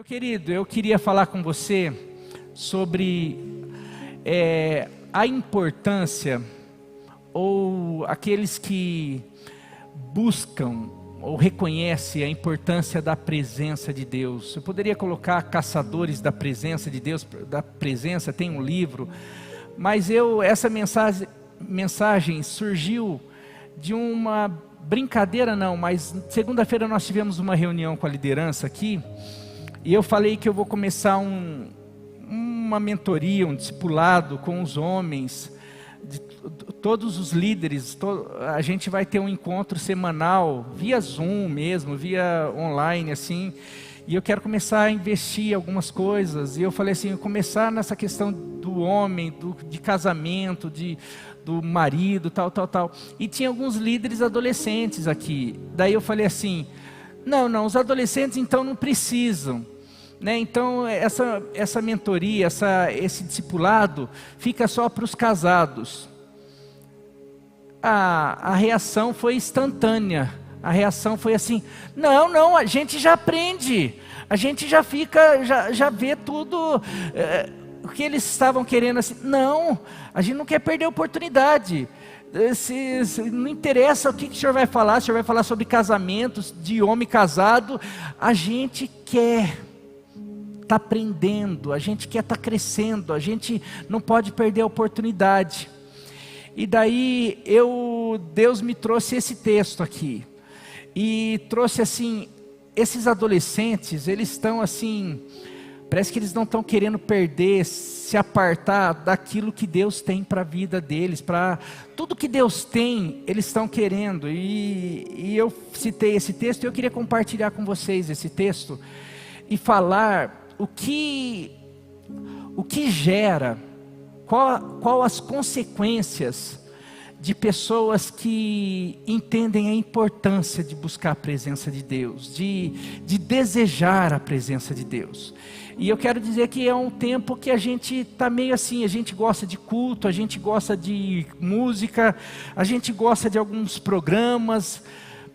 Meu querido, eu queria falar com você sobre a importância, ou aqueles que buscam ou reconhecem a importância da presença de Deus. Eu poderia colocar caçadores da presença de Deus, da presença, tem um livro, mas essa mensagem surgiu de uma brincadeira, não, mas segunda-feira nós tivemos uma reunião com a liderança aqui, e eu falei que eu vou começar uma mentoria, um discipulado com os homens, de todos os líderes. A gente vai ter um encontro semanal, via Zoom mesmo, via online assim, e eu quero começar a investir em algumas coisas, e eu falei assim, começar nessa questão do homem, de casamento, do marido, tal, e tinha alguns líderes adolescentes aqui, daí eu falei assim, não, os adolescentes então não precisam, né? Então essa mentoria, esse discipulado fica só para os casados. A reação foi instantânea, a reação foi assim, não, a gente já aprende, a gente já fica, já vê tudo, o que eles estavam querendo assim, não, a gente não quer perder a oportunidade. Não interessa o que o senhor vai falar, o senhor vai falar sobre casamentos, de homem casado, a gente quer estar aprendendo, a gente quer estar crescendo, a gente não pode perder a oportunidade. E daí Deus me trouxe esse texto aqui, e trouxe assim, esses adolescentes, eles estão assim, parece que eles não estão querendo perder, se apartar daquilo que Deus tem para a vida deles, para tudo que Deus tem, eles estão querendo, e eu citei esse texto, e eu queria compartilhar com vocês esse texto, e falar o que gera, qual as consequências de pessoas que entendem a importância de buscar a presença de Deus, de desejar a presença de Deus. E eu quero dizer que é um tempo que a gente está meio assim, a gente gosta de culto, a gente gosta de música, a gente gosta de alguns programas,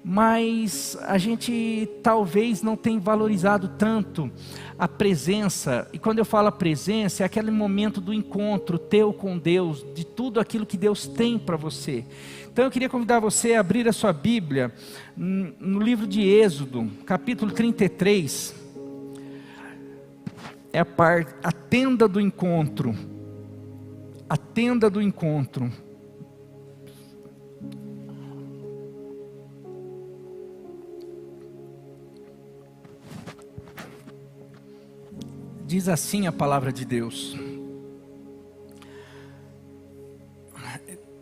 mas a gente talvez não tenha valorizado tanto a presença. E quando eu falo a presença, é aquele momento do encontro teu com Deus, de tudo aquilo que Deus tem para você. Então eu queria convidar você a abrir a sua Bíblia no livro de Êxodo, capítulo 33. É a tenda do encontro. A tenda do encontro. Diz assim a palavra de Deus,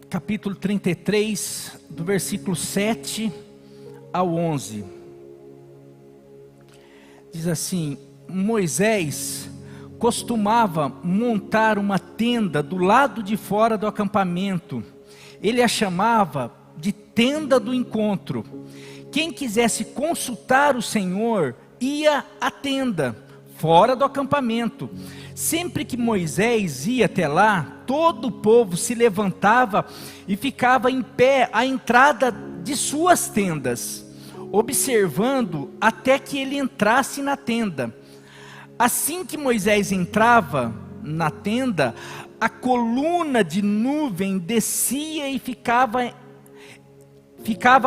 capítulo 33, do versículo 7 ao 11, diz assim, Moisés costumava montar uma tenda do lado de fora do acampamento, ele a chamava de tenda do encontro. Quem quisesse consultar o Senhor, ia à tenda, fora do acampamento. Sempre que Moisés ia até lá, todo o povo se levantava e ficava em pé à entrada de suas tendas, observando até que ele entrasse na tenda. Assim que Moisés entrava na tenda, a coluna de nuvem descia e ficava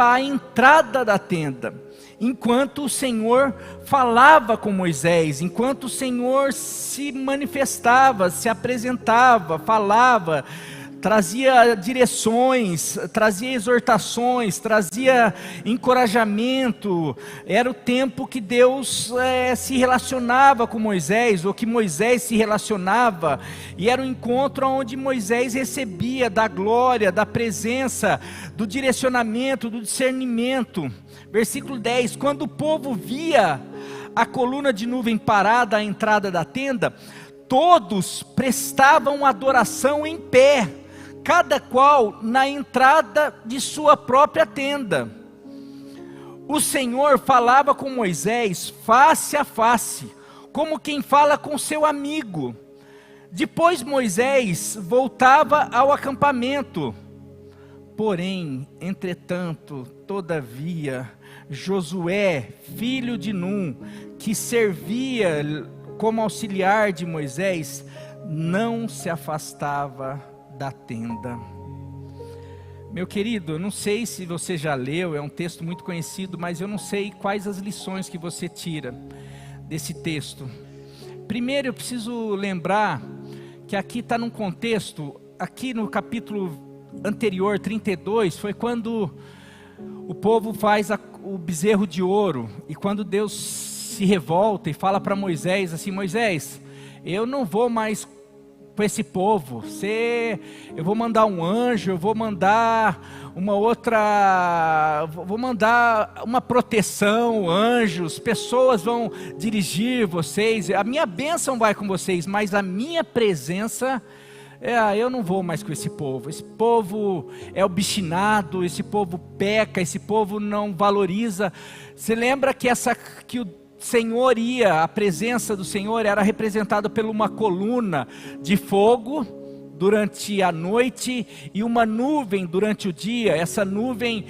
à entrada da tenda, enquanto o Senhor falava com Moisés, enquanto o Senhor se manifestava, se apresentava, falava, trazia direções, trazia exortações, trazia encorajamento. Era o tempo que Deus se relacionava com Moisés, ou que Moisés se relacionava, e era um encontro onde Moisés recebia da glória, da presença, do direcionamento, do discernimento. Versículo 10, quando o povo via a coluna de nuvem parada à entrada da tenda, todos prestavam adoração em pé, cada qual na entrada de sua própria tenda. O Senhor falava com Moisés face a face, como quem fala com seu amigo. Depois Moisés voltava ao acampamento. Porém, entretanto, todavia, Josué, filho de Num, que servia como auxiliar de Moisés, não se afastava da tenda. Meu querido, eu não sei se você já leu, é um texto muito conhecido, mas eu não sei quais as lições que você tira desse texto. Primeiro eu preciso lembrar que aqui está num contexto, aqui no capítulo anterior, 32, foi quando o povo faz o bezerro de ouro, e quando Deus se revolta e fala para Moisés assim: Moisés, eu não vou mais com esse povo, eu vou mandar um anjo, eu vou mandar vou mandar uma proteção, anjos, pessoas vão dirigir vocês, a minha bênção vai com vocês, mas a minha presença, eu não vou mais com esse povo é obstinado, esse povo peca, esse povo não valoriza. Você lembra que o Senhor a presença do Senhor era representada por uma coluna de fogo durante a noite e uma nuvem durante o dia. Essa nuvem,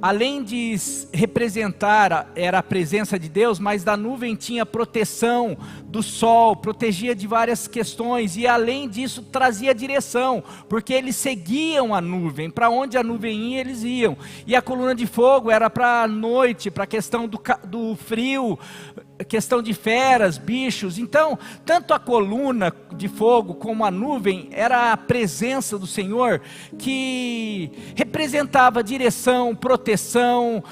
além de representar, era a presença de Deus, mas da nuvem tinha proteção do sol, protegia de várias questões, e além disso trazia direção, porque eles seguiam a nuvem, para onde a nuvem ia eles iam, e a coluna de fogo era para a noite, para a questão do frio, questão de feras, bichos. Então, tanto a coluna de fogo como a nuvem era a presença do Senhor, que representava direção, proteção,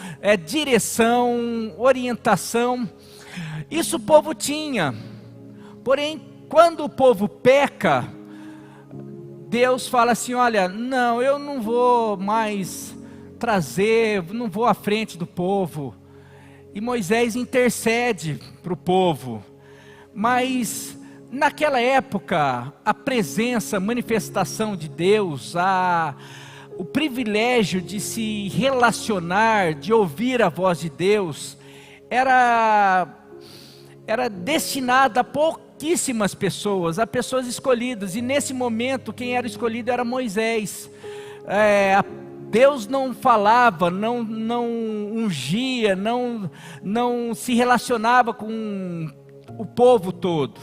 orientação. Isso o povo tinha. Porém, quando o povo peca, Deus fala assim: olha, não, eu não vou mais não vou à frente do povo. E Moisés intercede para o povo, mas naquela época, a presença, a manifestação de Deus, o privilégio de se relacionar, de ouvir a voz de Deus, era destinada a pouquíssimas pessoas, a pessoas escolhidas, e nesse momento quem era escolhido era Moisés. Deus não falava, não ungia, não se relacionava com o povo todo.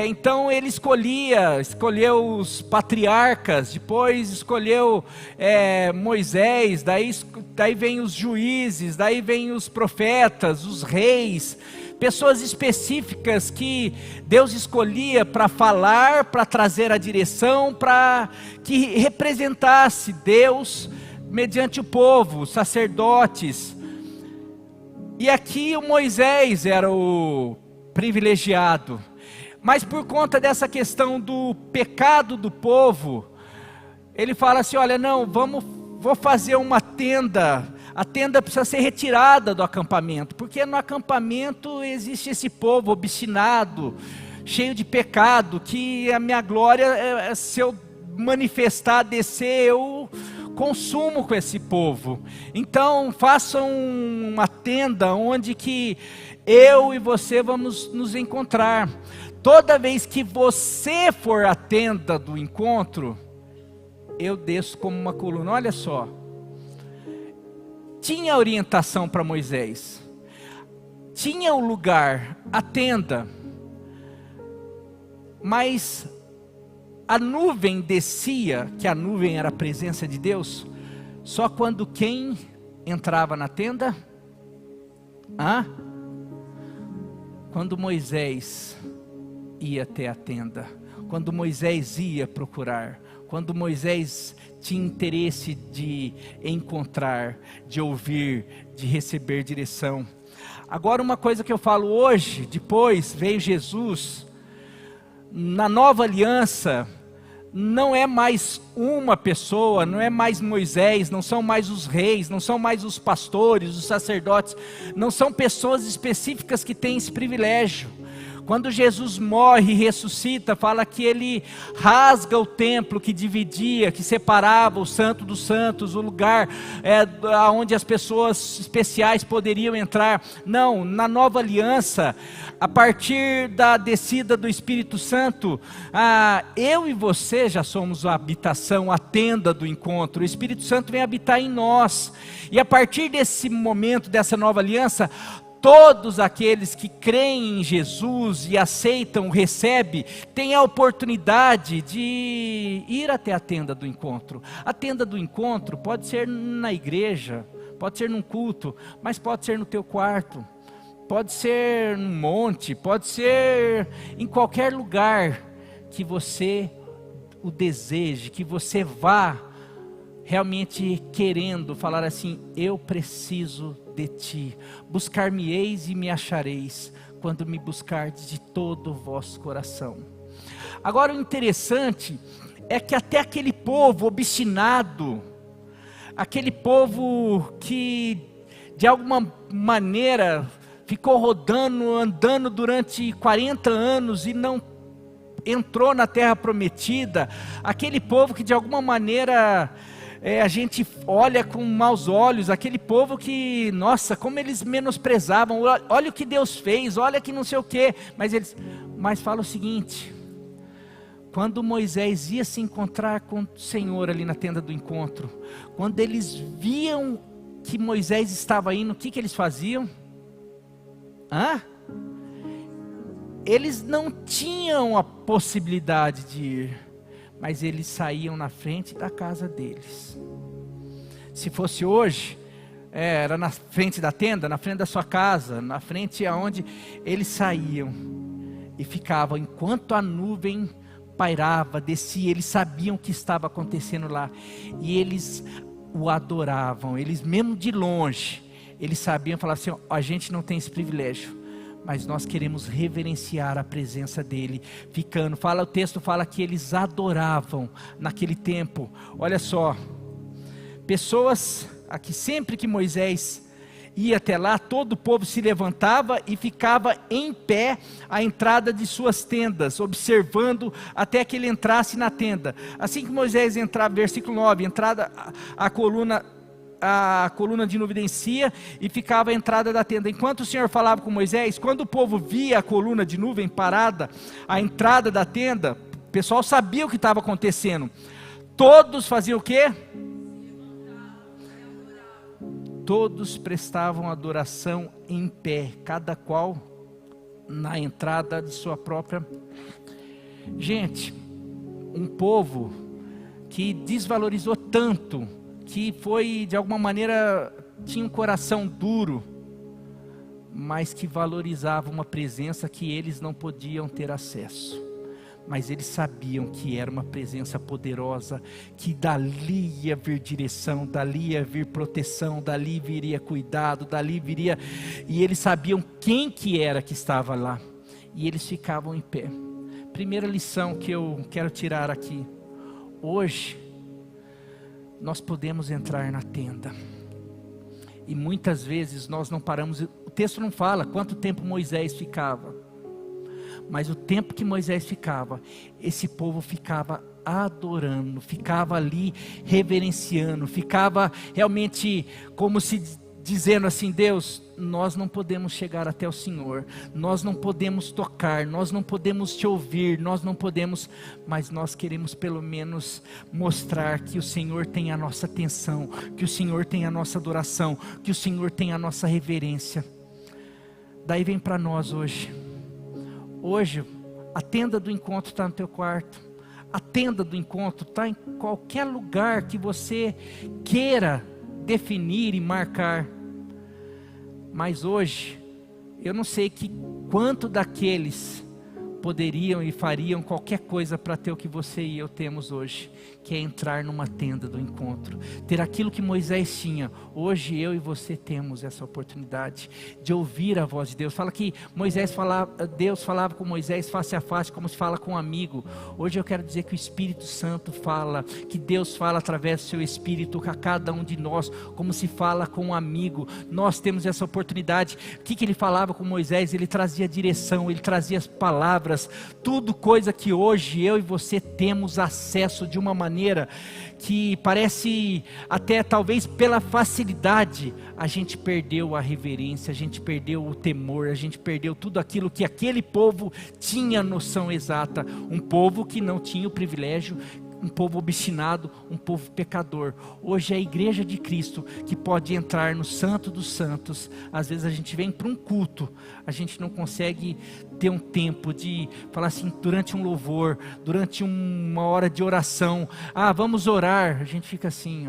Então ele escolheu os patriarcas, depois escolheu Moisés, daí vem os juízes, daí vem os profetas, os reis, pessoas específicas que Deus escolhia para falar, para trazer a direção, para que representasse Deus mediante o povo, sacerdotes. E aqui o Moisés era o privilegiado, mas por conta dessa questão do pecado do povo, ele fala assim: olha, não, vou fazer uma tenda. A tenda precisa ser retirada do acampamento, porque no acampamento existe esse povo obstinado, cheio de pecado, que a minha glória, se eu manifestar, descer, eu consumo com esse povo. Então façam uma tenda onde que eu e você vamos nos encontrar. Toda vez que você for à tenda do encontro, eu desço como uma coluna. Olha só, tinha orientação para Moisés, tinha o lugar, a tenda, mas a nuvem descia, que a nuvem era a presença de Deus, só quando quem entrava na tenda? Quando Moisés ia até a tenda, quando Moisés ia procurar, quando Moisés tinha interesse de encontrar, de ouvir, de receber direção. Agora, uma coisa que eu falo hoje, depois veio Jesus, na nova aliança, não é mais uma pessoa, não é mais Moisés, não são mais os reis, não são mais os pastores, os sacerdotes, não são pessoas específicas que têm esse privilégio. Quando Jesus morre e ressuscita, fala que ele rasga o templo que dividia, que separava o santo dos santos, o lugar onde as pessoas especiais poderiam entrar. Não, na nova aliança, a partir da descida do Espírito Santo, eu e você já somos a habitação, a tenda do encontro. O Espírito Santo vem habitar em nós, e a partir desse momento, dessa nova aliança, todos aqueles que creem em Jesus e aceitam, recebem, têm a oportunidade de ir até a tenda do encontro. A tenda do encontro pode ser na igreja, pode ser num culto, mas pode ser no teu quarto, pode ser num monte, pode ser em qualquer lugar que você o deseje, que você vá realmente querendo falar assim: eu preciso de ti, buscar-me-eis e me achareis, quando me buscardes de todo o vosso coração. Agora, o interessante é que até aquele povo obstinado, aquele povo que de alguma maneira ficou rodando, andando durante 40 anos e não entrou na terra prometida, aquele povo que de alguma maneira a gente olha com maus olhos, aquele povo que, nossa, como eles menosprezavam, olha o que Deus fez, olha que não sei o que, mas fala o seguinte: quando Moisés ia se encontrar com o Senhor ali na tenda do encontro, quando eles viam que Moisés estava indo, o que eles faziam? Eles não tinham a possibilidade de ir, mas eles saíam na frente da casa deles. Se fosse hoje, era na frente da tenda, na frente da sua casa, na frente aonde eles saíam e ficavam, enquanto a nuvem pairava, descia, eles sabiam o que estava acontecendo lá, e eles o adoravam. Eles mesmo de longe, eles sabiam, falavam assim: a gente não tem esse privilégio, mas nós queremos reverenciar a presença dele, o texto fala que eles adoravam naquele tempo. Olha só, pessoas aqui, sempre que Moisés ia até lá, todo o povo se levantava e ficava em pé à entrada de suas tendas, observando até que ele entrasse na tenda. Assim que Moisés entrava, versículo 9, entrada a coluna de nuvem descia e ficava à entrada da tenda. Enquanto o Senhor falava com Moisés, quando o povo via a coluna de nuvem parada à entrada da tenda, o pessoal sabia o que estava acontecendo. Todos faziam o quê? Todos prestavam adoração em pé, cada qual na entrada de sua própria. Gente, um povo que desvalorizou tanto, que foi de alguma maneira, tinha um coração duro, mas que valorizava uma presença que eles não podiam ter acesso, mas eles sabiam que era uma presença poderosa, que dali ia vir direção, dali ia vir proteção, dali viria cuidado, dali viria, e eles sabiam quem que era que estava lá, e eles ficavam em pé. Primeira lição que eu quero tirar aqui: hoje nós podemos entrar na tenda, e muitas vezes nós não paramos. O texto não fala quanto tempo Moisés ficava, mas o tempo que Moisés ficava, esse povo ficava adorando, ficava ali reverenciando, ficava realmente como se dizendo assim: Deus, nós não podemos chegar até o Senhor, nós não podemos tocar, nós não podemos te ouvir, nós não podemos, mas nós queremos pelo menos mostrar que o Senhor tem a nossa atenção, que o Senhor tem a nossa adoração, que o Senhor tem a nossa reverência. Daí vem para nós hoje, a tenda do encontro está no teu quarto, a tenda do encontro está em qualquer lugar que você queira definir e marcar. Mas hoje, eu não sei quanto daqueles poderiam e fariam qualquer coisa para ter o que você e eu temos hoje, que é entrar numa tenda do encontro, ter aquilo que Moisés tinha. Hoje eu e você temos essa oportunidade de ouvir a voz de Deus. Fala que Deus falava com Moisés face a face, como se fala com um amigo. Hoje eu quero dizer que o Espírito Santo fala, que Deus fala através do seu Espírito a cada um de nós, como se fala com um amigo. Nós temos essa oportunidade. O que ele falava com Moisés? Ele trazia direção, ele trazia as palavras, tudo coisa que hoje eu e você temos acesso de uma maneira que parece, até talvez pela facilidade, a gente perdeu a reverência, a gente perdeu o temor, a gente perdeu tudo aquilo que aquele povo tinha noção exata, um povo que não tinha o privilégio, um povo obstinado, um povo pecador. Hoje é a igreja de Cristo que pode entrar no Santo dos Santos. Às vezes a gente vem para um culto, a gente não consegue ter um tempo de falar assim, durante um louvor, durante uma hora de oração, vamos orar, a gente fica assim,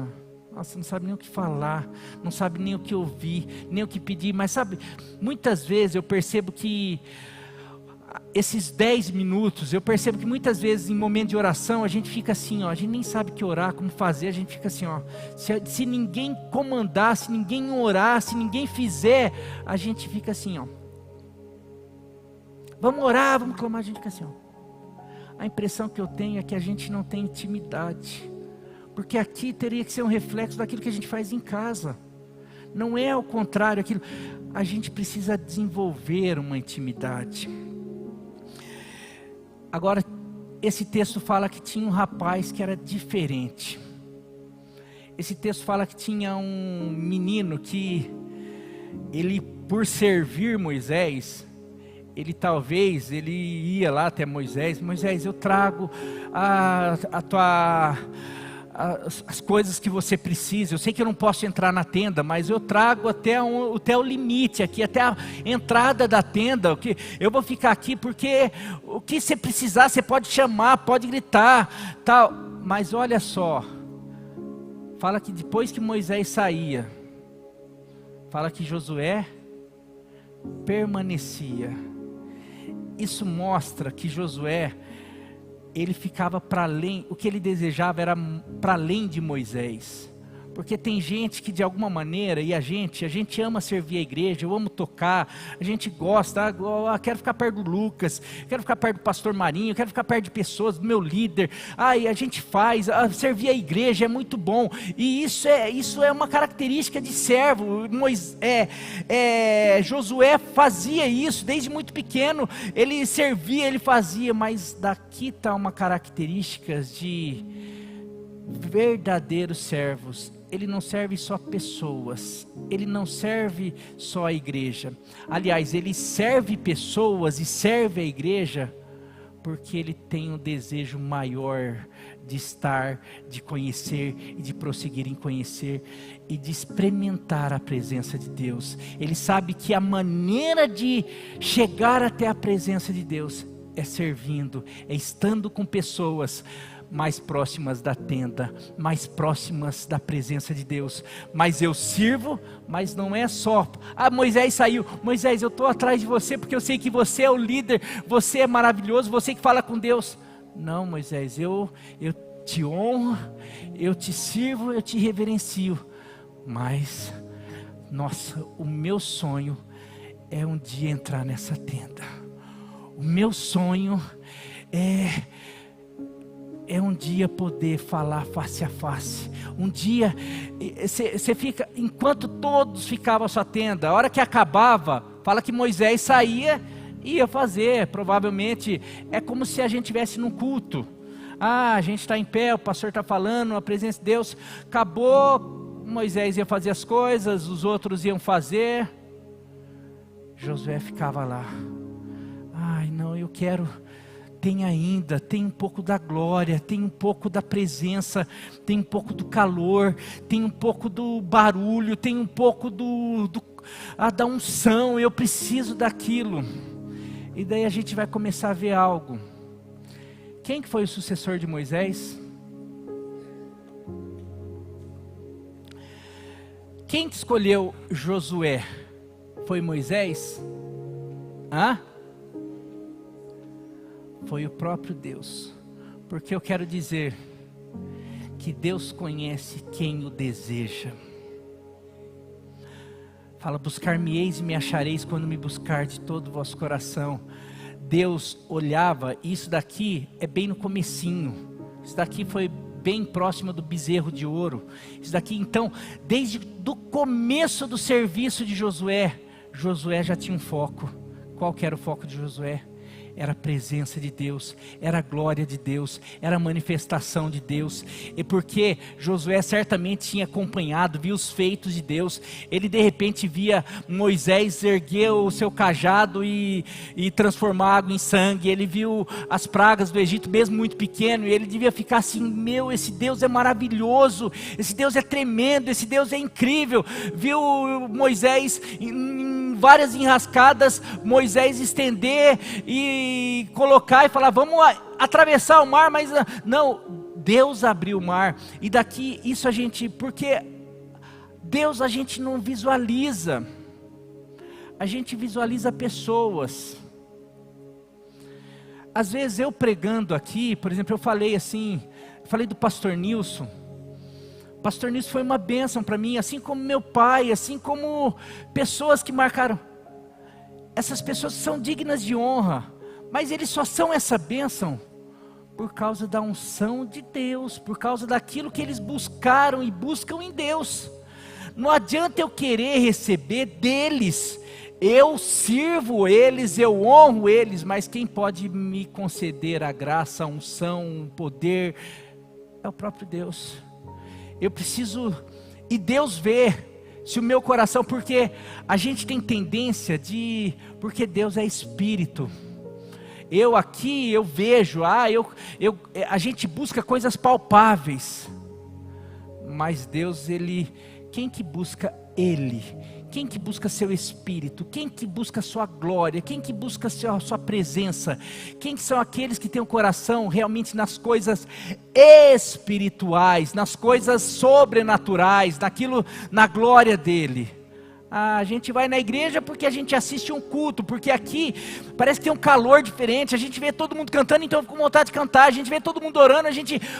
nossa, não sabe nem o que falar, não sabe nem o que ouvir, nem o que pedir. Mas sabe, muitas vezes eu percebo que esses 10 minutos, eu percebo que muitas vezes em momento de oração a gente fica assim, a gente nem sabe o que orar, como fazer, a gente fica assim, se ninguém comandar, se ninguém orar, se ninguém fizer, a gente fica assim, vamos orar, vamos clamar, a gente fica assim, A impressão que eu tenho é que a gente não tem intimidade, porque aqui teria que ser um reflexo daquilo que a gente faz em casa, não é ao contrário, aquilo, a gente precisa desenvolver uma intimidade. Agora, esse texto fala que tinha um rapaz que era diferente. Esse texto fala que tinha um menino que, ele por servir Moisés, ele ia lá até Moisés, eu trago as coisas que você precisa, eu sei que eu não posso entrar na tenda, mas eu trago até o limite aqui, até a entrada da tenda, eu vou ficar aqui porque o que você precisar, você pode chamar, pode gritar, tal. Mas olha só, fala que depois que Moisés saía, fala que Josué permanecia. Isso mostra que Josué, ele ficava para além, o que ele desejava era para além de Moisés. Porque tem gente que de alguma maneira, e a gente ama servir a igreja, eu amo tocar, a gente gosta, quero ficar perto do Lucas, quero ficar perto do pastor Marinho, quero ficar perto de pessoas, do meu líder, e a gente faz, servir a igreja é muito bom, e isso é uma característica de servo. Josué fazia isso desde muito pequeno, ele servia, ele fazia, mas daqui está uma característica de verdadeiros servos. Ele não serve só pessoas, ele não serve só a igreja, aliás, ele serve pessoas e serve a igreja, porque ele tem um desejo maior de estar, de conhecer e de prosseguir em conhecer e de experimentar a presença de Deus. Ele sabe que a maneira de chegar até a presença de Deus é servindo, é estando com pessoas mais próximas da tenda, mais próximas da presença de Deus. Mas eu sirvo, mas não é só, Moisés saiu, Moisés, eu estou atrás de você, porque eu sei que você é o líder, você é maravilhoso, você que fala com Deus. Não, Moisés, eu te honro, eu te sirvo, eu te reverencio, mas, nossa, o meu sonho é um dia entrar nessa tenda, o meu sonho é um dia poder falar face a face. Um dia, você fica, enquanto todos ficavam à sua tenda, a hora que acabava, fala que Moisés saía e ia fazer, provavelmente, é como se a gente estivesse num culto. A gente está em pé, o pastor está falando, a presença de Deus, acabou, Moisés ia fazer as coisas, os outros iam fazer, Josué ficava lá, não, eu quero... Tem um pouco da glória, tem um pouco da presença, tem um pouco do calor, tem um pouco do barulho, tem um pouco da unção, eu preciso daquilo. E daí a gente vai começar a ver algo. Quem que foi o sucessor de Moisés? Quem que escolheu Josué? Foi Moisés? Foi o próprio Deus. Porque eu quero dizer que Deus conhece quem o deseja. Fala, buscar-me-eis e me achareis quando me buscar de todo o vosso coração. Deus olhava, isso daqui é bem no comecinho. Isso daqui foi bem próximo do bezerro de ouro. Isso daqui então, desde o começo do serviço de Josué, Josué já tinha um foco. Qual que era o foco de Josué? Era a presença de Deus, era a glória de Deus, era a manifestação de Deus. E porque Josué certamente tinha acompanhado, viu os feitos de Deus. Ele de repente via Moisés erguer o seu cajado e transformar água em sangue. Ele viu as pragas do Egito, mesmo muito pequeno, e ele devia ficar assim, meu, esse Deus é maravilhoso, esse Deus é tremendo, esse Deus é incrível. Viu Moisés em várias enrascadas, Moisés estender e colocar e falar, vamos atravessar o mar, mas não, Deus abriu o mar. E daqui, isso a gente, porque Deus a gente não visualiza, a gente visualiza pessoas. Às vezes eu pregando aqui, por exemplo, eu falei do pastor Nilson. Pastor Nilson foi uma bênção para mim, assim como meu pai, assim como pessoas que marcaram. Essas pessoas são dignas de honra, mas eles só são essa bênção por causa da unção de Deus, por causa daquilo que eles buscaram e buscam em Deus. Não adianta eu querer receber deles, eu sirvo eles, eu honro eles, mas quem pode me conceder a graça, a unção, o poder, é o próprio Deus. Eu preciso, e Deus vê se o meu coração, porque a gente tem tendência porque Deus é espírito. Eu aqui, eu vejo, a gente busca coisas palpáveis, mas Deus, quem que busca Ele? Quem que busca seu Espírito? Quem que busca sua glória? Quem que busca sua presença? Quem que são aqueles que têm o coração realmente nas coisas espirituais, nas coisas sobrenaturais, na glória dEle? A gente vai na igreja porque a gente assiste um culto, porque aqui parece que tem um calor diferente, a gente vê todo mundo cantando, então fica com vontade de cantar, a gente vê todo mundo orando,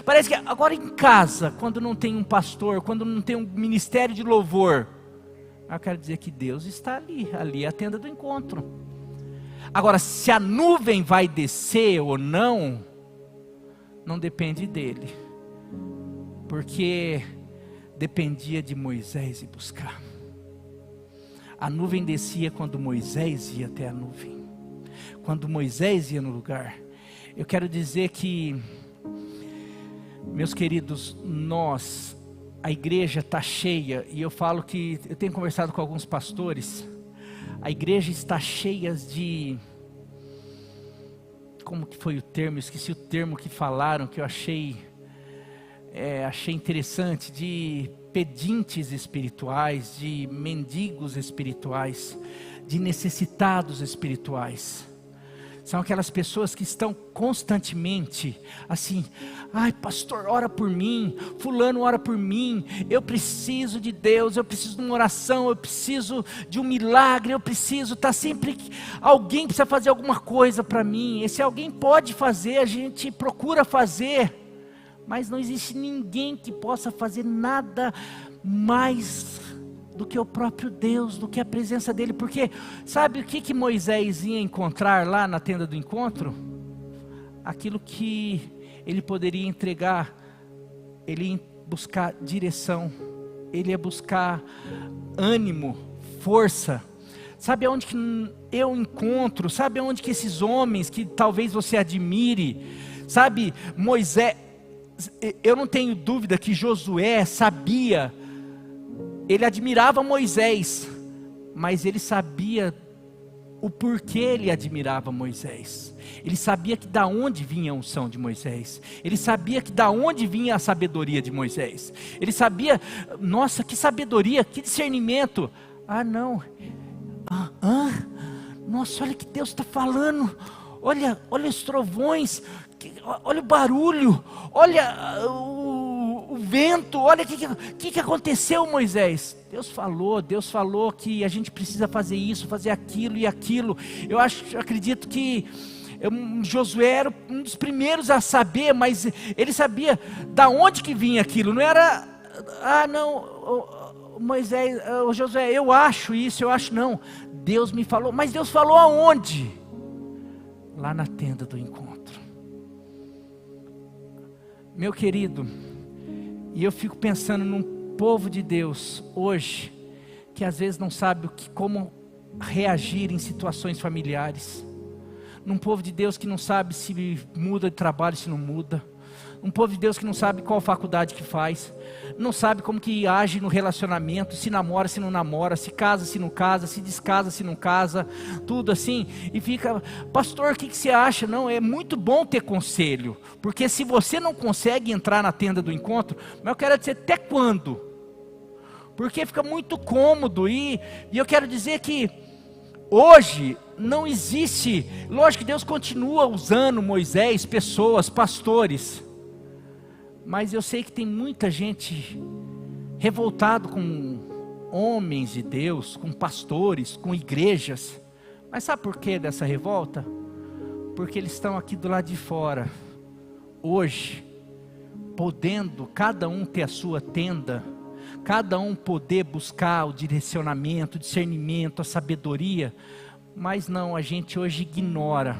parece que agora em casa, quando não tem um pastor, quando não tem um ministério de louvor, eu quero dizer que Deus está ali é a tenda do encontro. Agora, se a nuvem vai descer ou não depende dele, porque dependia de Moisés ir buscar. A nuvem descia quando Moisés ia até a nuvem, quando Moisés ia no lugar. Eu quero dizer que, meus queridos, a igreja está cheia, e eu falo que, eu tenho conversado com alguns pastores, a igreja está cheia de, como que foi o termo, eu esqueci o termo que falaram, que eu achei interessante, de pedintes espirituais, de mendigos espirituais, de necessitados espirituais. São aquelas pessoas que estão constantemente assim, ai pastor, ora por mim, fulano ora por mim, eu preciso de Deus, eu preciso de uma oração, eu preciso de um milagre, eu preciso, está sempre, alguém precisa fazer alguma coisa para mim, esse alguém pode fazer, a gente procura fazer, mas não existe ninguém que possa fazer nada mais do que o próprio Deus, do que a presença dEle, porque sabe o que Moisés ia encontrar lá na tenda do encontro? Aquilo que ele poderia entregar, ele ia buscar direção, ele ia buscar ânimo, força. Sabe aonde que eu encontro, sabe aonde que esses homens que talvez você admire, sabe, Moisés, eu não tenho dúvida que Josué sabia, ele admirava Moisés, mas ele sabia o porquê ele admirava Moisés. Ele sabia que da onde vinha a unção de Moisés. Ele sabia que da onde vinha a sabedoria de Moisés. Ele sabia, nossa, que sabedoria, que discernimento. Nossa, olha que Deus está falando. Olha os trovões, olha o barulho, olha o vento, olha o que aconteceu, Moisés. Deus falou que a gente precisa fazer isso, fazer aquilo e aquilo. Eu acredito que Josué era um dos primeiros a saber, mas ele sabia da onde que vinha aquilo. Não era, Moisés, Josué, eu acho isso, eu acho não. Deus me falou, mas Deus falou aonde? Lá na tenda do encontro. Meu querido, e eu fico pensando num povo de Deus hoje, que às vezes não sabe como reagir em situações familiares. Num povo de Deus que não sabe se muda de trabalho, se não muda. Um povo de Deus que não sabe qual faculdade que faz. Não sabe como que age no relacionamento. Se namora, se não namora. Se casa, se não casa. Se descasa, se não casa. Tudo assim. E fica, pastor, o que você acha? Não, é muito bom ter conselho. Porque se você não consegue entrar na tenda do encontro, mas eu quero dizer, até quando? Porque fica muito cômodo. E eu quero dizer que hoje não existe, lógico que Deus continua usando Moisés, pessoas, pastores, mas eu sei que tem muita gente revoltado com homens de Deus, com pastores, com igrejas. Mas sabe por que dessa revolta? Porque eles estão aqui do lado de fora, hoje, podendo cada um ter a sua tenda, cada um poder buscar o direcionamento, o discernimento, a sabedoria. Mas não, a gente hoje ignora.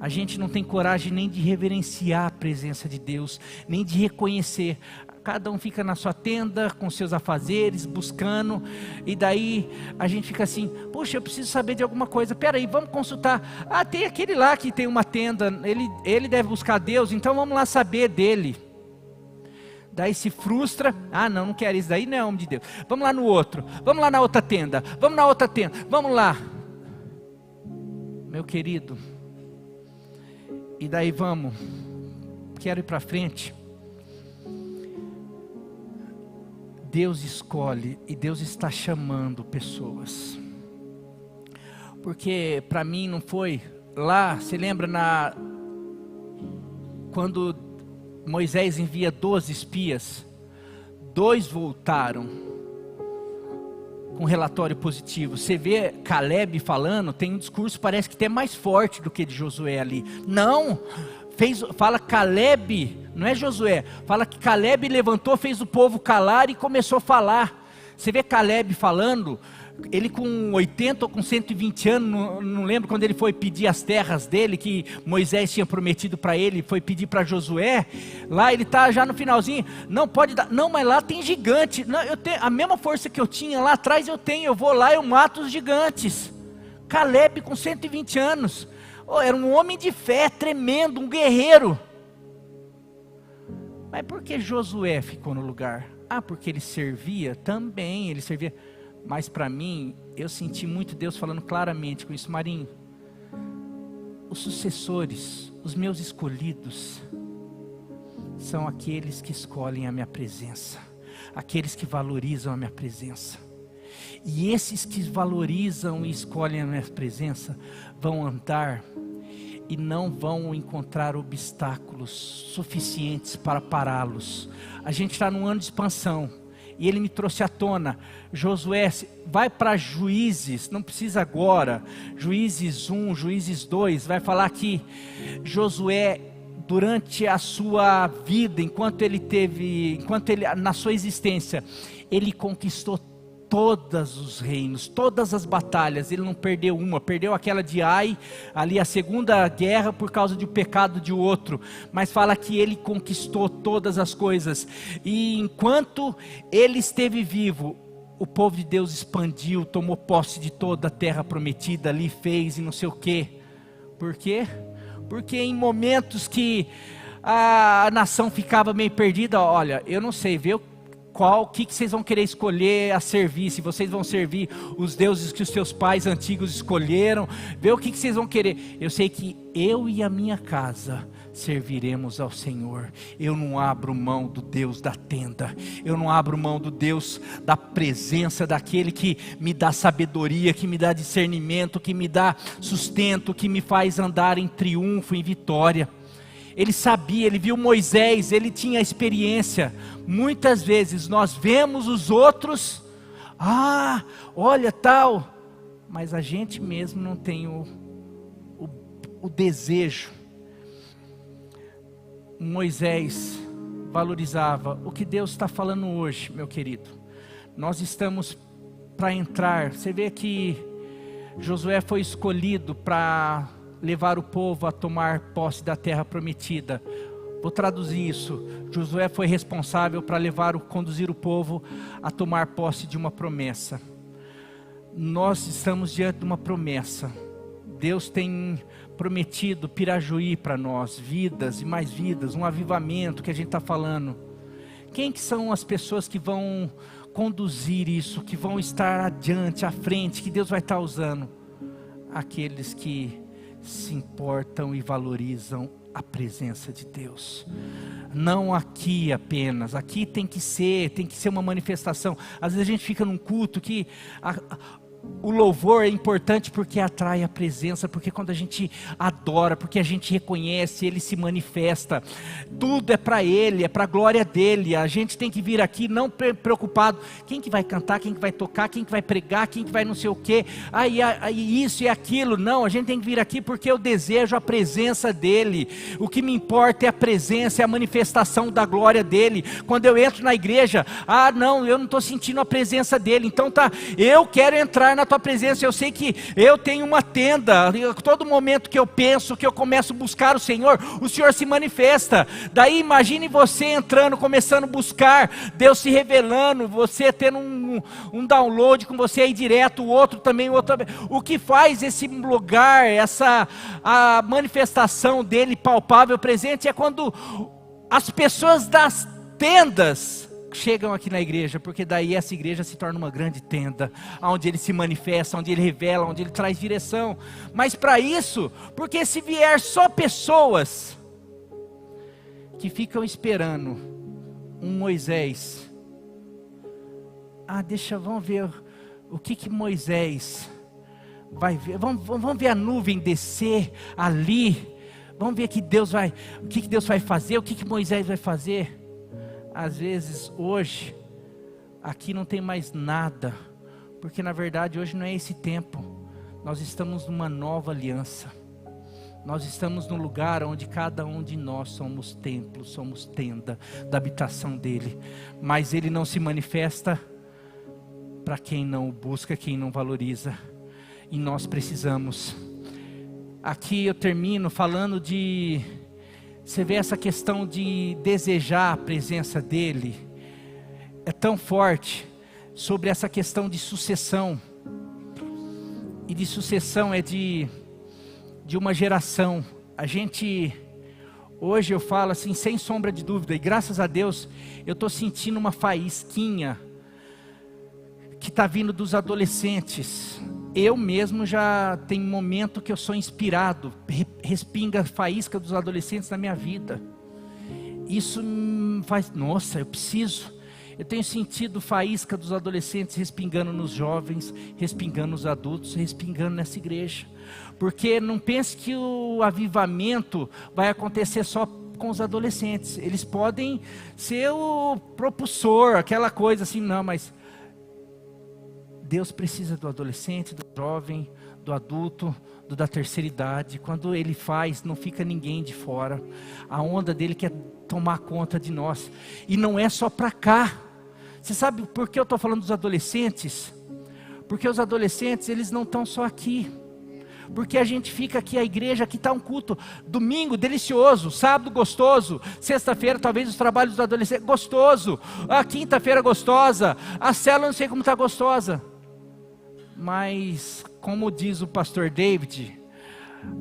A gente não tem coragem nem de reverenciar a presença de Deus, nem de reconhecer. Cada um fica na sua tenda, com seus afazeres, buscando. E daí a gente fica assim, puxa, eu preciso saber de alguma coisa. Peraí, vamos consultar. Ah, tem aquele lá que tem uma tenda, ele deve buscar Deus, então vamos lá saber dele. Daí se frustra, não quero isso, daí não é homem de Deus. Vamos lá no outro, vamos lá na outra tenda, vamos na outra tenda, vamos lá. Meu querido, e daí vamos, quero ir para frente. Deus escolhe e Deus está chamando pessoas. Porque para mim não foi lá, se lembra quando Moisés envia 12 espias, 2 voltaram com relatório positivo. Você vê Caleb falando, tem um discurso, parece que até mais forte do que de Josué ali. Não, fala Caleb, não é Josué, fala que Caleb levantou, fez o povo calar e começou a falar. Você vê Caleb falando, ele com 80 ou com 120 anos, não lembro quando ele foi pedir as terras dele, que Moisés tinha prometido para ele, foi pedir para Josué, lá ele está já no finalzinho, não pode dar, não, mas lá tem gigante, não, eu tenho, a mesma força que eu tinha lá atrás eu tenho, eu vou lá, eu mato os gigantes. Caleb com 120 anos, era um homem de fé, tremendo, um guerreiro. Mas por que Josué ficou no lugar? Porque ele servia, também ele servia. Mas para mim, eu senti muito Deus falando claramente com isso. Marinho, os sucessores, os meus escolhidos, são aqueles que escolhem a minha presença, aqueles que valorizam a minha presença. E esses que valorizam e escolhem a minha presença, vão andar e não vão encontrar obstáculos suficientes para pará-los. A gente está num ano de expansão. E ele me trouxe à tona, Josué, vai para Juízes, não precisa agora, Juízes 1, Juízes 2, vai falar que Josué, durante a sua vida, enquanto ele na sua existência, ele conquistou todos os reinos, todas as batalhas, ele não perdeu uma, perdeu aquela de Ai, ali a segunda guerra por causa do pecado de outro, mas fala que ele conquistou todas as coisas, e enquanto ele esteve vivo, o povo de Deus expandiu, tomou posse de toda a terra prometida, ali fez e não sei o que. Por quê? Porque em momentos que a nação ficava meio perdida, olha, eu não sei, viu? O que vocês vão querer escolher a servir, se vocês vão servir os deuses que os seus pais antigos escolheram, vê o que vocês vão querer. Eu sei que eu e a minha casa serviremos ao Senhor. Eu não abro mão do Deus da tenda, eu não abro mão do Deus da presença, daquele que me dá sabedoria, que me dá discernimento, que me dá sustento, que me faz andar em triunfo, em vitória. Ele sabia, ele viu Moisés, ele tinha experiência. Muitas vezes nós vemos os outros, olha tal, mas a gente mesmo não tem o desejo. Moisés valorizava o que Deus está falando hoje, meu querido. Nós estamos para entrar. Você vê que Josué foi escolhido para levar o povo a tomar posse da terra prometida. Vou traduzir isso. Josué foi responsável para conduzir o povo a tomar posse de uma promessa. Nós estamos diante de uma promessa. Deus tem prometido Pirajuí para nós, vidas e mais vidas, um avivamento que a gente está falando. Quem que são as pessoas que vão conduzir isso, que vão estar adiante, à frente, que Deus vai estar usando? Aqueles que se importam e valorizam a presença de Deus. Não aqui apenas, aqui tem que ser uma manifestação. Às vezes a gente fica num culto que o louvor é importante porque atrai a presença, porque quando a gente adora, porque a gente reconhece, Ele se manifesta, tudo é para Ele, é para a glória dEle. A gente tem que vir aqui não preocupado, quem que vai cantar, quem que vai tocar, quem que vai pregar, quem que vai não sei o que, isso e aquilo. Não, a gente tem que vir aqui porque eu desejo a presença dEle. O que me importa é a presença, é a manifestação da glória dEle. Quando eu entro na igreja, não, eu não estou sentindo a presença dEle, então eu quero entrar na tua presença. Eu sei que eu tenho uma tenda, todo momento que eu penso, que eu começo a buscar o Senhor se manifesta. Daí imagine você entrando, começando a buscar, Deus se revelando, você tendo um download com você aí direto, o outro também. O que faz esse lugar, a manifestação dele palpável, presente, é quando as pessoas das tendas chegam aqui na igreja, porque daí essa igreja se torna uma grande tenda, onde Ele se manifesta, onde Ele revela, onde Ele traz direção. Mas para isso, porque se vier só pessoas que ficam esperando um Moisés, vamos ver o que Moisés vai ver, vamos ver a nuvem descer ali, vamos ver o que Deus vai fazer, o que Moisés vai fazer. Às vezes hoje, aqui não tem mais nada, porque na verdade hoje não é esse tempo. Nós estamos numa nova aliança. Nós estamos num lugar onde cada um de nós somos templo, somos tenda da habitação dEle. Mas Ele não se manifesta para quem não o busca, quem não valoriza. E nós precisamos. Aqui eu termino falando de... Você vê essa questão de desejar a presença dEle, é tão forte, sobre essa questão de sucessão. E de sucessão é de uma geração. Hoje eu falo assim, sem sombra de dúvida, e graças a Deus, eu estou sentindo uma faísquinha, que está vindo dos adolescentes. Eu mesmo já tenho um momento que eu sou inspirado, respinga a faísca dos adolescentes na minha vida. Isso faz, nossa, eu tenho sentido faísca dos adolescentes respingando nos jovens, respingando nos adultos, respingando nessa igreja. Porque não pense que o avivamento vai acontecer só com os adolescentes. Eles podem ser o propulsor, aquela coisa assim, não, mas Deus precisa do adolescente, do jovem, do adulto, do da terceira idade. Quando Ele faz, não fica ninguém de fora. A onda dEle quer tomar conta de nós. E não é só para cá. Você sabe por que eu estou falando dos adolescentes? Porque os adolescentes, eles não estão só aqui. Porque a gente fica aqui, a igreja, aqui está um culto, domingo delicioso, sábado gostoso, sexta-feira talvez os trabalhos dos adolescentes, gostoso, a quinta-feira gostosa, a célula não sei como está gostosa. Mas, como diz o pastor David,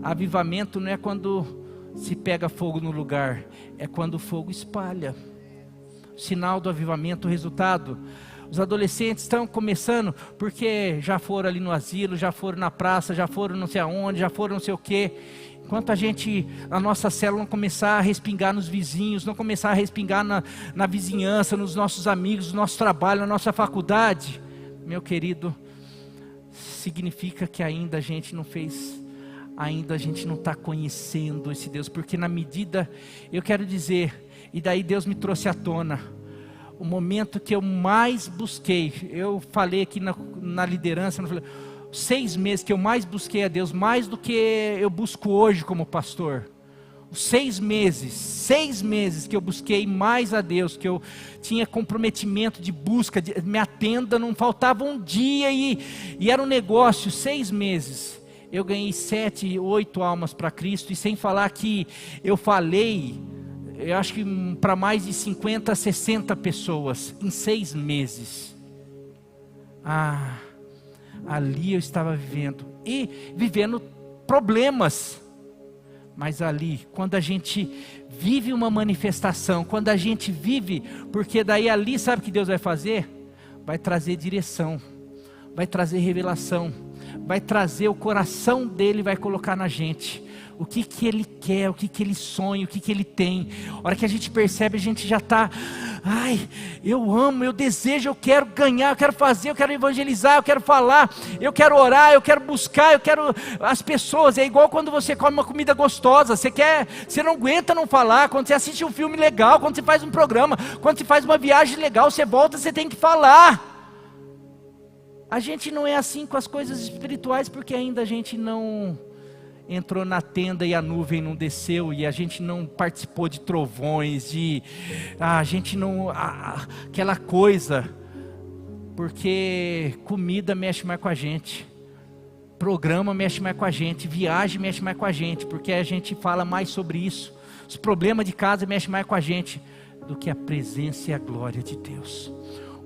avivamento não é quando se pega fogo no lugar, é quando o fogo espalha. O sinal do avivamento, o resultado. Os adolescentes estão começando, porque já foram ali no asilo, já foram na praça, já foram não sei aonde, já foram não sei o quê. Enquanto a nossa célula não começar a respingar nos vizinhos, não começar a respingar na vizinhança, nos nossos amigos, no nosso trabalho, na nossa faculdade, meu querido, significa que ainda a gente não fez, ainda a gente não está conhecendo esse Deus. Porque na medida, eu quero dizer, e daí Deus me trouxe à tona, o momento que eu mais busquei, eu falei aqui na liderança, eu falei, 6 meses que eu mais busquei a Deus, mais do que eu busco hoje como pastor. Os 6 meses que eu busquei mais a Deus, que eu tinha comprometimento de busca, minha tenda não faltava um dia e era um negócio. 6 meses, eu ganhei 7, 8 almas para Cristo, e sem falar que eu falei, eu acho que para mais de 50, 60 pessoas, em 6 meses. Ali eu estava vivendo problemas. Mas ali, quando a gente vive uma manifestação, quando a gente vive, porque daí ali, sabe o que Deus vai fazer? Vai trazer direção, vai trazer revelação, vai trazer o coração dele, vai colocar na gente. O que ele quer, o que ele sonha, o que ele tem. A hora que a gente percebe, a gente já está, eu amo, eu desejo, eu quero ganhar, eu quero fazer, eu quero evangelizar, eu quero falar, eu quero orar, eu quero buscar, eu quero as pessoas. É igual quando você come uma comida gostosa, você não aguenta não falar. Quando você assiste um filme legal, quando você faz um programa, quando você faz uma viagem legal, você volta, você tem que falar. A gente não é assim com as coisas espirituais, porque ainda a gente não entrou na tenda e a nuvem não desceu, e a gente não participou de trovões, a gente não, aquela coisa, porque comida mexe mais com a gente, programa mexe mais com a gente, viagem mexe mais com a gente, porque a gente fala mais sobre isso, os problemas de casa mexem mais com a gente, do que a presença e a glória de Deus.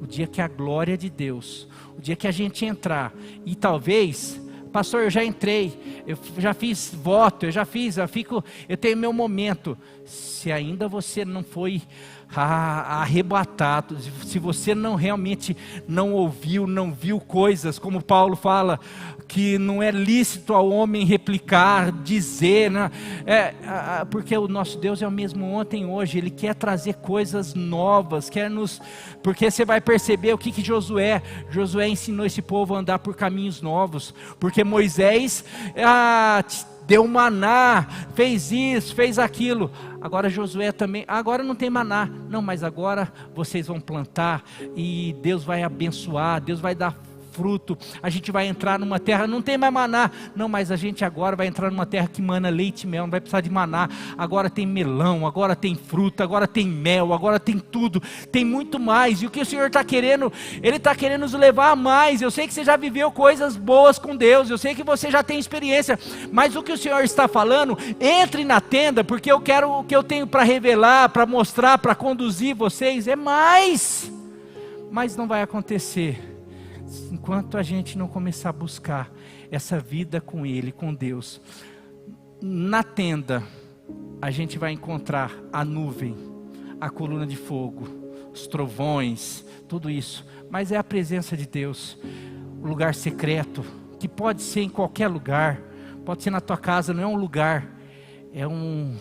O dia que a glória de Deus, o dia que a gente entrar, e talvez... Pastor, eu já entrei, eu já fiz voto, eu tenho meu momento. Se ainda você não foi arrebatado, se você não realmente não viu coisas, como Paulo fala, que não é lícito ao homem replicar, dizer, né? Porque o nosso Deus é o mesmo ontem e hoje, Ele quer trazer coisas novas, porque você vai perceber o que Josué ensinou esse povo a andar por caminhos novos, porque Moisés deu maná, fez isso, fez aquilo. Agora Josué também, agora não tem maná. Não, mas agora vocês vão plantar e Deus vai abençoar, Deus vai dar fruto. A gente vai entrar numa terra, não tem mais maná. Não, mas a gente agora vai entrar numa terra que mana leite e mel, não vai precisar de maná. Agora tem melão, agora tem fruta, agora tem mel, agora tem tudo. Tem muito mais. E o que o Senhor está querendo? Ele está querendo nos levar a mais. Eu sei que você já viveu coisas boas com Deus, eu sei que você já tem experiência, mas o que o Senhor está falando, entre na tenda, porque eu quero, o que eu tenho para revelar, para mostrar, para conduzir vocês, é mais. Mas não vai acontecer enquanto a gente não começar a buscar essa vida com Ele, com Deus. Na tenda, a gente vai encontrar a nuvem, a coluna de fogo, os trovões, tudo isso. Mas é a presença de Deus, o lugar secreto, que pode ser em qualquer lugar, pode ser na tua casa, não é um lugar, é um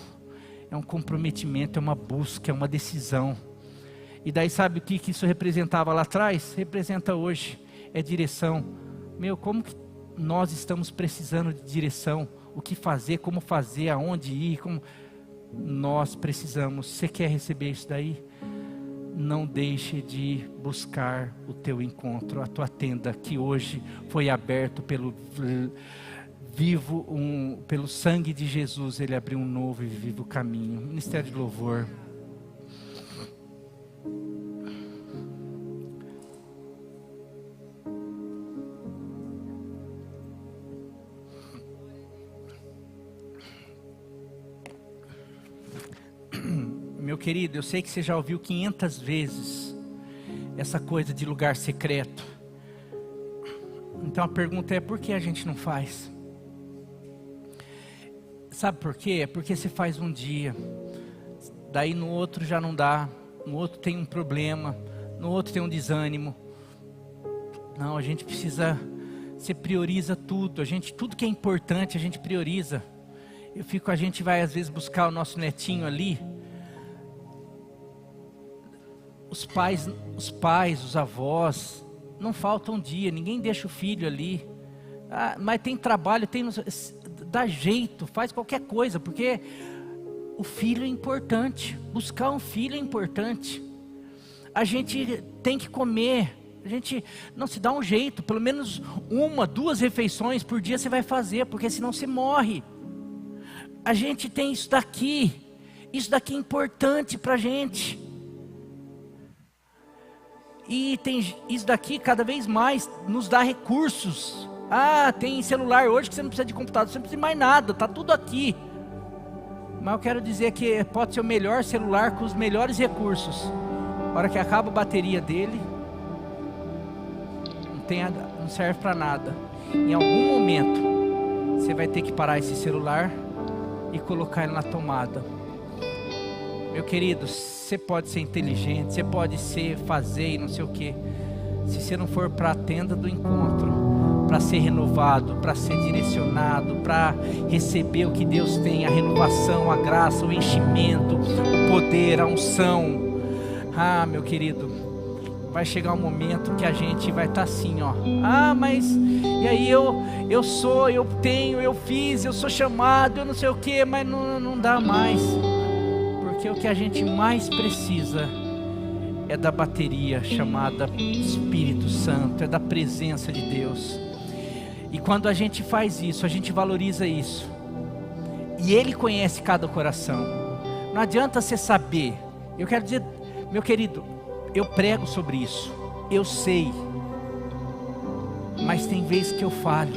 comprometimento, é uma busca, é uma decisão. E daí sabe o que isso representava lá atrás? Representa hoje. É direção. Como que nós estamos precisando de direção? O que fazer, como fazer, aonde ir, nós precisamos. Você quer receber isso daí? Não deixe de buscar o teu encontro, a tua tenda, que hoje foi aberto pelo pelo sangue de Jesus. Ele abriu um novo e vivo caminho. Ministério de louvor. Meu querido, eu sei que você já ouviu 500 vezes essa coisa de lugar secreto. Então a pergunta é: por que a gente não faz? Sabe por quê? É porque você faz um dia, daí no outro já não dá, no outro tem um problema, no outro tem um desânimo. Não, a gente precisa, você prioriza tudo, tudo que é importante a gente prioriza. A gente vai às vezes buscar o nosso netinho ali. Os pais, os avós, não falta um dia, ninguém deixa o filho ali. Mas tem trabalho, dá jeito, faz qualquer coisa, porque o filho é importante, buscar um filho é importante. A gente tem que comer, A gente não se dá um jeito, pelo menos 1, 2 refeições por dia você vai fazer, porque senão você morre. A gente tem isso daqui é importante para a gente. E tem isso daqui cada vez mais nos dá recursos. Tem celular hoje que você não precisa de computador, você não precisa de mais nada, está tudo aqui. Mas eu quero dizer que pode ser o melhor celular com os melhores recursos. A hora que acaba a bateria dele, não serve para nada. Em algum momento, você vai ter que parar esse celular e colocar ele na tomada. Meu querido, você pode ser inteligente, você pode fazer e não sei o que. Se você não for para a tenda do encontro, para ser renovado, para ser direcionado, para receber o que Deus tem, a renovação, a graça, o enchimento, o poder, a unção. Meu querido, vai chegar um momento que a gente vai estar assim, mas e aí eu tenho, eu fiz, eu sou chamado, eu não sei o que, mas não dá mais. Porque o que a gente mais precisa é da bateria chamada Espírito Santo, é da presença de Deus. E quando a gente faz isso, a gente valoriza isso. E Ele conhece cada coração. Não adianta você saber. Eu quero dizer, meu querido, eu prego sobre isso. Eu sei. Mas tem vezes que eu falho.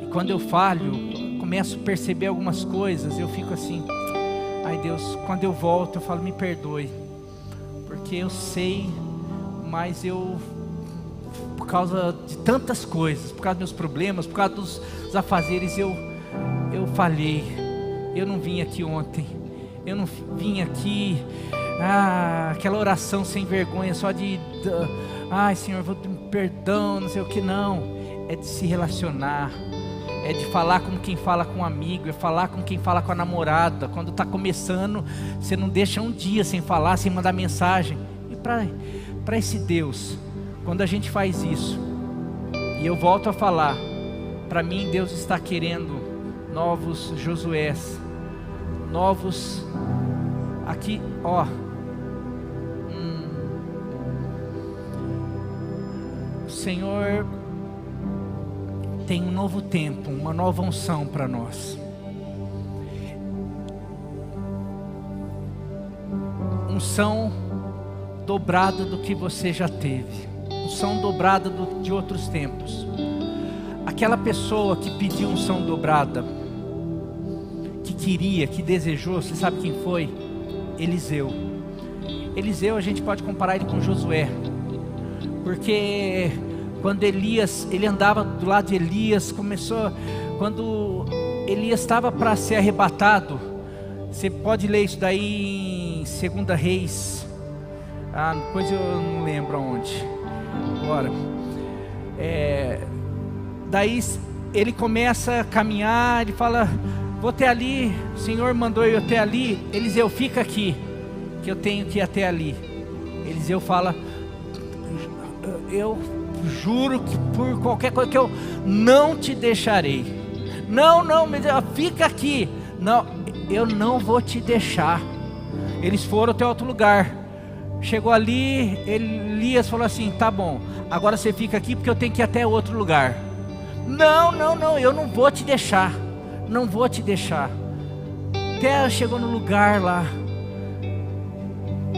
E quando eu falho, começo a perceber algumas coisas, eu fico assim, ai Deus, quando eu volto eu falo, me perdoe. Porque eu sei, mas por causa de tantas coisas, por causa dos meus problemas, por causa dos afazeres, eu falhei. Eu não vim aqui ontem, eu não vim aqui, aquela oração sem vergonha, só ai Senhor, vou ter perdão, não sei o que, não. É de se relacionar, é de falar como quem fala com um amigo, é falar como quem fala com a namorada. Quando está começando, você não deixa um dia sem falar, sem mandar mensagem. E para esse Deus, quando a gente faz isso, e eu volto a falar, para mim Deus está querendo novos Josués, novos, aqui, o Senhor tem um novo tempo, uma nova unção para nós. Unção dobrada do que você já teve, unção dobrada de outros tempos. Aquela pessoa que pediu unção dobrada, que queria, que desejou, você sabe quem foi? Eliseu. Eliseu, a gente pode comparar ele com Josué, porque quando Elias, ele andava do lado de Elias, quando Elias estava para ser arrebatado, você pode ler isso daí em 2 Reis, depois eu não lembro aonde, agora, daí ele começa a caminhar, ele fala, vou até ali, o Senhor mandou eu até ali. Eliseu, fica aqui, que eu tenho que ir até ali. Eliseu fala, eu juro que por qualquer coisa que eu não te deixarei. Não, fica aqui. Não, eu não vou te deixar. Eles foram até outro lugar. Chegou ali, Elias falou assim, tá bom, agora você fica aqui porque eu tenho que ir até outro lugar. Não, eu não vou te deixar. Não vou te deixar. Até chegou no lugar lá.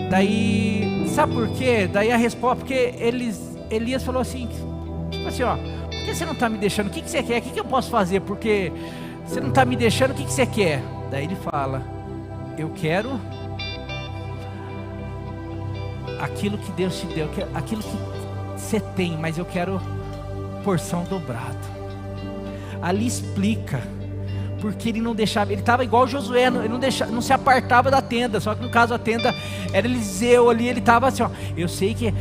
Daí, sabe por quê? Daí a resposta, porque Elias falou assim, tipo assim, por que você não está me deixando? O que você quer? O que eu posso fazer? Porque você não está me deixando, o que você quer? Daí ele fala, eu quero aquilo que Deus te deu, aquilo que você tem, mas eu quero porção dobrada. Ali explica, porque ele não deixava, ele estava igual Josué, ele não se apartava da tenda, só que no caso a tenda era Eliseu ali, ele estava assim, eu sei que,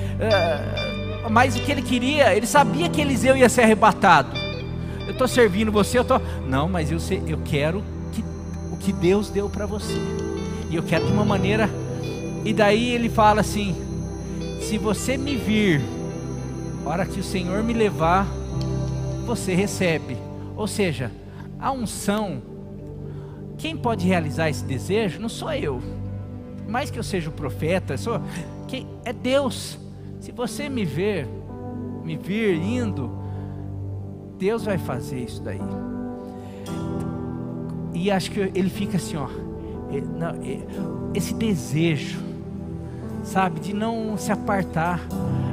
mas o que ele queria, ele sabia que Eliseu ia ser arrebatado. Eu estou servindo você, não, mas eu quero o que Deus deu para você, e eu quero de uma maneira, e daí ele fala assim, se você me vir, a hora que o Senhor me levar, você recebe. Ou seja, a unção, quem pode realizar esse desejo não sou eu, mais que eu seja o profeta, é Deus. Se você me vir indo, Deus vai fazer isso daí. E acho que ele fica assim, ó, esse desejo, sabe, de não se apartar.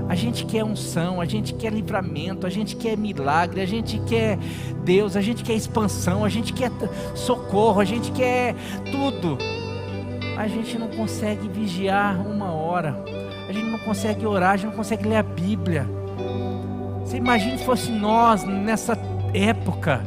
A gente quer unção, a gente quer livramento, a gente quer milagre, a gente quer Deus, a gente quer expansão, a gente quer socorro, a gente quer tudo. A gente não consegue vigiar 1 hora, a gente não consegue orar, a gente não consegue ler a Bíblia. Você imagina se fosse nós nessa época.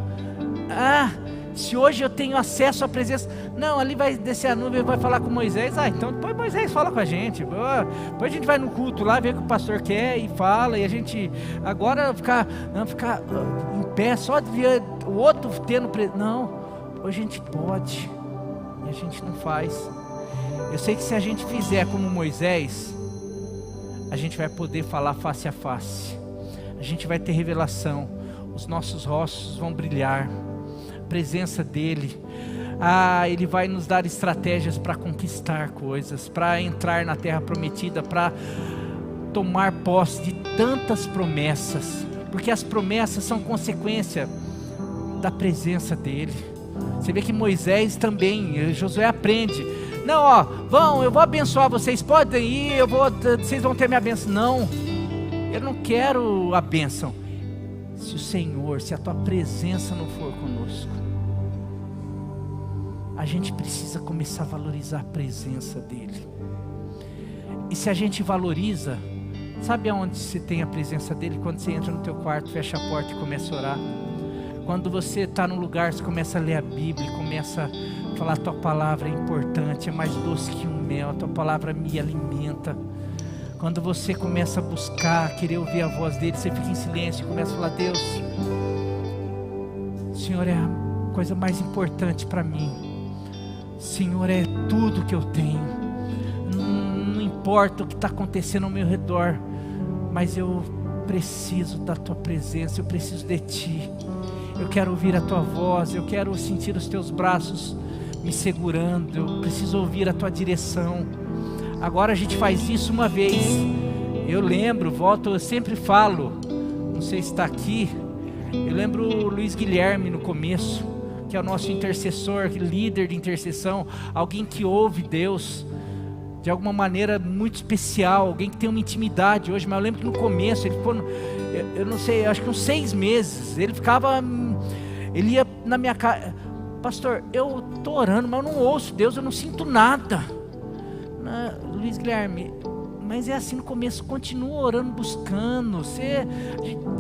Se hoje eu tenho acesso à presença, não, ali vai descer a nuvem e vai falar com Moisés. Então depois Moisés fala com a gente, depois a gente vai no culto lá, vê o que o pastor quer e fala, e a gente agora ficar em pé, só de ver o outro tendo não, hoje a gente pode, e a gente não faz. Eu sei que se a gente fizer como Moisés, a gente vai poder falar face a face, a gente vai ter revelação, os nossos rostos vão brilhar, presença dele, ele vai nos dar estratégias para conquistar coisas, para entrar na terra prometida, para tomar posse de tantas promessas, porque as promessas são consequência da presença dele. Você vê que Moisés também, Josué aprende, não, eu vou abençoar vocês, podem ir, vocês vão ter minha bênção. Não, eu não quero a bênção, se a tua presença não for conosco. A gente precisa começar a valorizar a presença dele. E se a gente valoriza, sabe aonde você tem a presença dele? Quando você entra no teu quarto, fecha a porta e começa a orar. Quando você está num lugar, você começa a ler a Bíblia, começa a falar: a tua palavra é importante, é mais doce que um mel, a tua palavra me alimenta. Quando você começa a buscar, querer ouvir a voz dele, você fica em silêncio e começa a falar: Deus, o Senhor é a coisa mais importante para mim. Senhor é tudo que eu tenho. Não importa o que está acontecendo ao meu redor, mas eu preciso da tua presença, eu preciso de ti. Eu quero ouvir a tua voz, eu quero sentir os teus braços me segurando, eu preciso ouvir a tua direção. Agora a gente faz isso uma vez. Eu lembro, eu sempre falo, não sei se está aqui, eu lembro o Luiz Guilherme no começo, que é o nosso intercessor, líder de intercessão, alguém que ouve Deus de alguma maneira muito especial, alguém que tem uma intimidade hoje. Mas eu lembro que no começo, ele ficou, eu não sei, acho que uns 6 meses, ele ia na minha casa: pastor, eu estou orando, mas eu não ouço Deus, eu não sinto nada. Luiz Guilherme, mas é assim no começo, continua orando, buscando, você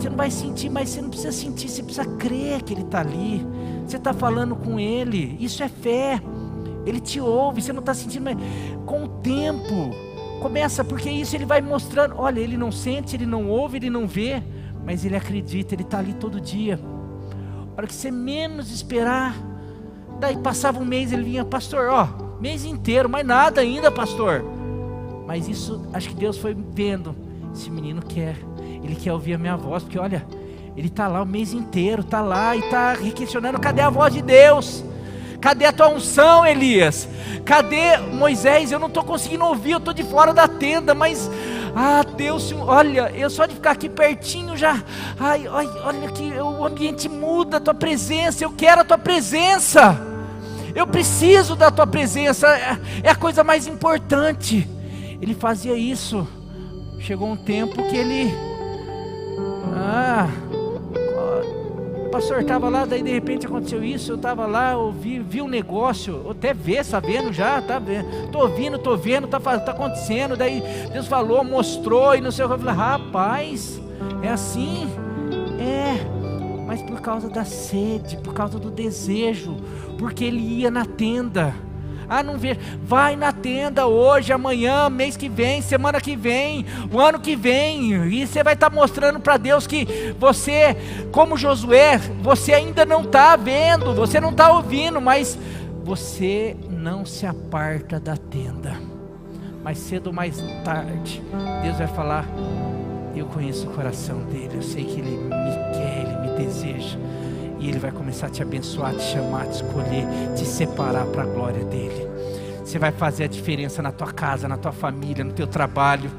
não vai sentir, mas você não precisa sentir, você precisa crer que ele está ali, você está falando com ele, isso é fé, ele te ouve, você não está sentindo, mas com o tempo, começa, porque isso ele vai mostrando, olha, ele não sente, ele não ouve, ele não vê, mas ele acredita, ele está ali todo dia. A hora que você menos esperar, daí passava um mês, ele vinha: pastor, mês inteiro, mas nada ainda, pastor. Mas isso, acho que Deus foi vendo, esse menino ele quer ouvir a minha voz, porque olha, ele está lá o mês inteiro, está lá e está questionando: cadê a voz de Deus? Cadê a tua unção, Elias? Cadê Moisés? Eu não estou conseguindo ouvir, eu estou de fora da tenda, mas Deus, olha, eu só de ficar aqui pertinho já, olha que o ambiente muda, a tua presença, eu quero a tua presença, eu preciso da tua presença, é a coisa mais importante. Ele fazia isso. Chegou um tempo que ele o pastor estava lá, daí de repente aconteceu isso, eu estava lá, vi um negócio, eu até sabendo já, estou vendo, está acontecendo, daí Deus falou, mostrou e não sei o que, eu falei: rapaz, é assim? Mas por causa da sede, por causa do desejo, porque ele ia na tenda. Não vê, vai na tenda hoje, amanhã, mês que vem, semana que vem, o ano que vem, e você vai estar mostrando para Deus que você, como Josué, você ainda não está vendo, você não está ouvindo, mas você não se aparta da tenda. Mais cedo ou mais tarde, Deus vai falar: eu conheço o coração dele, eu sei que ele me quer, ele me deseja. E ele vai começar a te abençoar, te chamar, te escolher, te separar para a glória dele. você vai fazer a diferença na tua casa, na tua família, no teu trabalho,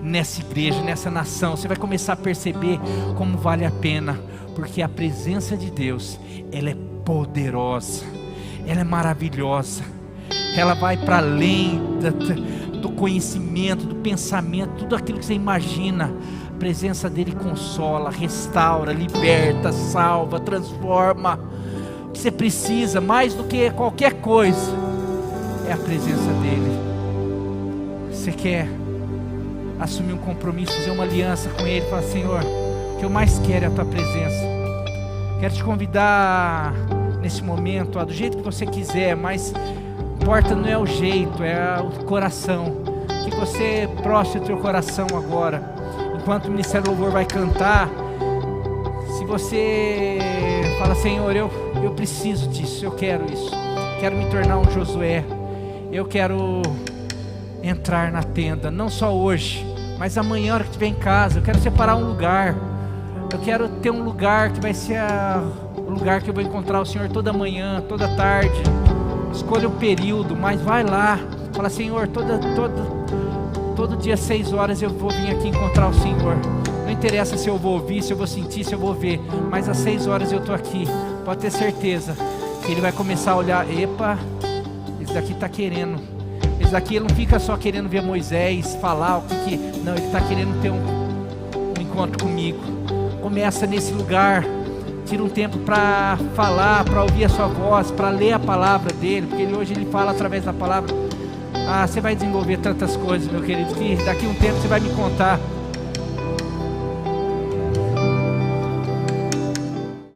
nessa igreja, nessa nação. Você vai começar a perceber como vale a pena, porque a presença de Deus, ela é poderosa, ela é maravilhosa, ela vai para além do conhecimento, do pensamento, tudo aquilo que você imagina. A presença dele consola, restaura, liberta, salva, transforma. O que você precisa, mais do que qualquer coisa, é a presença dele. Você quer assumir um compromisso, fazer uma aliança com ele, falar: Senhor, o que eu mais quero é a tua presença. Quero te convidar nesse momento, do jeito que você quiser, mas importa não é o jeito, é o coração. Que você prostre o teu coração agora, enquanto o Ministério do Louvor vai cantar. Se você fala: Senhor, eu preciso disso, eu quero isso, quero me tornar um Josué, eu quero entrar na tenda, não só hoje, mas amanhã, na hora que estiver em casa, eu quero separar um lugar, eu quero ter um lugar que vai ser o lugar que eu vou encontrar o Senhor toda manhã, toda tarde. Escolha o período, mas vai lá, fala: Senhor, todo dia 6 horas eu vou vir aqui encontrar o Senhor. Não interessa se eu vou ouvir, se eu vou sentir, se eu vou ver, mas às 6 horas eu estou aqui. Pode ter certeza que ele vai começar a olhar: epa, esse daqui está querendo. Esse daqui, ele não fica só querendo ver Moisés falar o que não, ele está querendo ter um encontro comigo. Começa nesse lugar, tira um tempo para falar, para ouvir a sua voz, para ler a palavra dele, porque hoje ele fala através da palavra. Você vai desenvolver tantas coisas, meu querido, que daqui a um tempo você vai me contar.